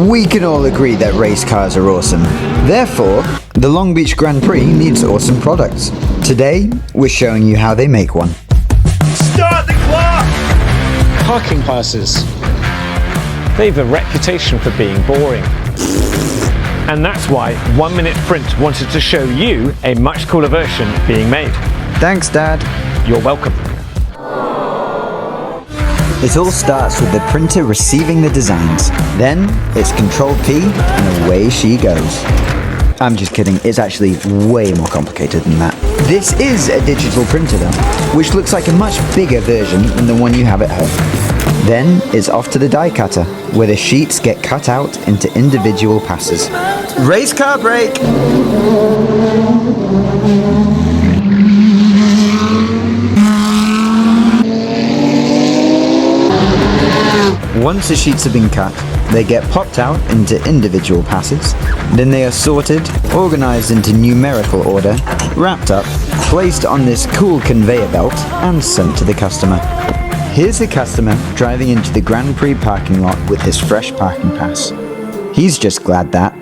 We can all agree that race cars are awesome. Therefore, the Long Beach Grand Prix needs awesome products. Today, we're showing you how they make one. Start the clock! Parking passes. They have a reputation for being boring. And that's why 1 Minute Print wanted to show you a much cooler version being made. Thanks, Dad. You're welcome. It all starts with the printer receiving the designs. Then, it's Control-P and away she goes. I'm just kidding, it's actually way more complicated than that. This is a digital printer though, which looks like a much bigger version than the one you have at home. Then it's off to the die cutter, where the sheets get cut out into individual passes. Race car break! Once the sheets have been cut, they get popped out into individual passes. Then they are sorted, organized into numerical order, wrapped up, placed on this cool conveyor belt, and sent to the customer. Here's the customer driving into the Grand Prix parking lot with his fresh parking pass. He's just glad that,